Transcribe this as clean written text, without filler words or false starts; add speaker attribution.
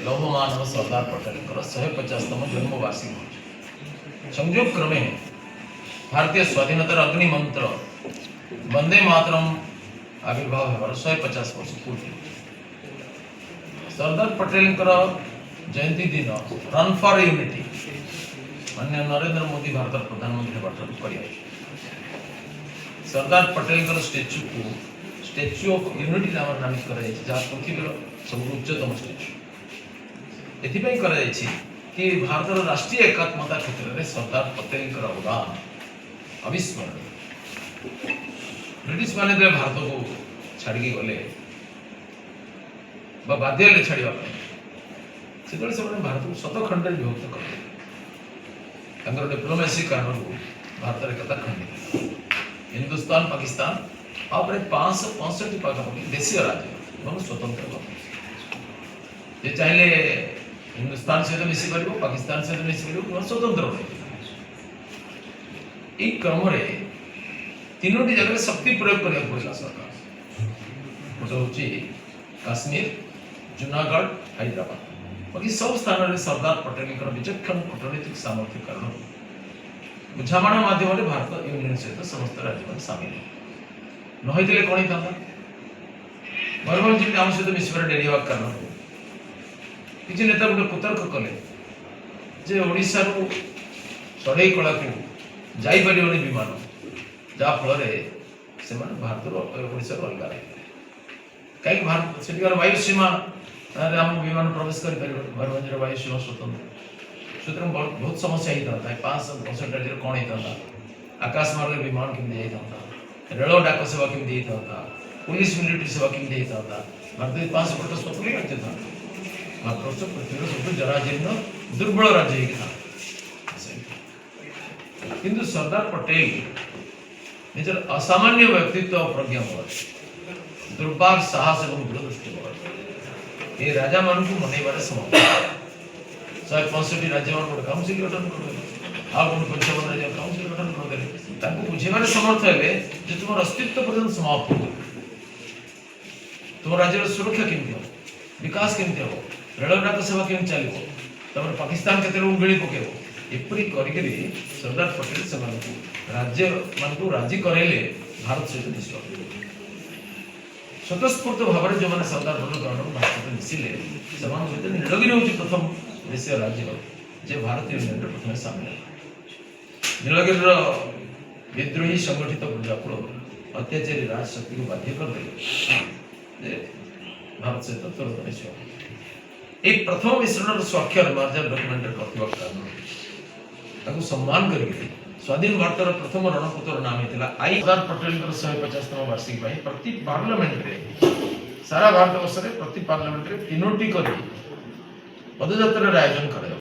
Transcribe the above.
Speaker 1: लौह मानव सरदार पटेल 150तम जन्मवार्षिकी संयोग क्रमे भारतीय स्वाधीनतार अग्नि मंत्र वंदे मातरम आविर्भाव होवार 150 वर्ष पूर्व सरदार पटेल जयंती दिन रन फॉर यूनिटी माननीय नरेंद्र मोदी भारत प्रधानमंत्री कर सरदार पटेल स्टेच्यू को स्टेच्यू ऑफ यूनिटी नाम नामित कर पृथ्वी सब उच्चतम स्टेच्यू एथि कि भारत राष्ट्रीय एकात्मता क्षेत्र में सरदार पटेल अवदान अविस्मरणीय। ब्रिटिश माने भारत को छाड़ी गले बाध्य छाड़ा से भारत को शतखंड विभक्त कर डिप्लोमेसी कारण भारत एकता खंडित हिंदुस्तान पाकिस्तान आपरे 565 पाखापाखि देशीय राज्य और स्वतंत्र ये चाहे हिंदुस्तान सहित मिसी पार पाकिस्तान सहित मिसी पार स्वतंत्र एक क्रम तीनोटी जगह शक्ति प्रयोग करने पड़ा सरकार गोटे हूँ काश्मीर जूनागढ़ हैदराबाद बाकी सब स्थान में सरदार पटेल विचक्षण कूटनीतिक सामर्थ्य कारण बुझामणा माध्यम भारत यूनियन सहित समस्त राज्य सामिल नई कौन था मयूरभ जमी आम सहित मिसबार डेरी हवा कारण किसी नेता गोटे कुतर्क कले जे ओडिशा चढ़ई कला को जापर विमान जहाँफल से भारत ओडिशा अलग रही कहीं भारत से वायुसीमा आम विमान प्रवेश कर मयूरभ वायुसीमा स्वतंत्र से बहुत समस्या होता है 5% कौन होता आकाश मार्ग विमान केमी जाता रेल डाक सेवा केमी होता पुलिस मिलिटरी सेवा केमी होता भारत 5% स्वतंत्र राज्य था मात्र पृथ्वी सब जराजीर्ण दुर्बल राज्य था किंतु सरदार पटेल निजर असामान्य व्यक्तित्व और प्रज्ञा दुर्भाग साहस और दूरदृष्टि ये राजा मान को मनईबार समर्थ 165 राज्य मान काउंसिल गठन कर आ 55 राज्य काउंसिल गठन कर बुझेबार समर्थ है जे तुम अस्तित्व पर्यंत समाप्त हो तुम राज्य सुरक्षा केमती हो विकास केमती हो रेल डाक सेवा केमती चलो पाकिस्तान के उंगली पकेब एपरी कर सरदार पटेल से राज्य मान को राजी कराइले भारत सहित मिश्र स्वतस्फूर्त भाव में जो मैंने सरदार पटेल भारत सहित मिसिले से नीलगिरी हूँ प्रथम देशीय राज्य जे भारत यूनियन प्रथम सामिल नीलगिरी विद्रोही संगठित प्रजाकुल अत्याचारी राजशक्ति को बाध्य कर भारत सहित तुरंत मिश्र एक प्रथम मिश्रण स्वाक्षर मार्जर डॉक्यूमेंट कारण सम्मान करके स्वाधीन भारत प्रथम रणपुत्र नाम होता आई सरदार पटेल 150तम वार्षिकी प्रति पार्लियामेंट सारा भारत वर्ष प्रति पार्लियामेंट 3टी पदयात्रार आयोजन कर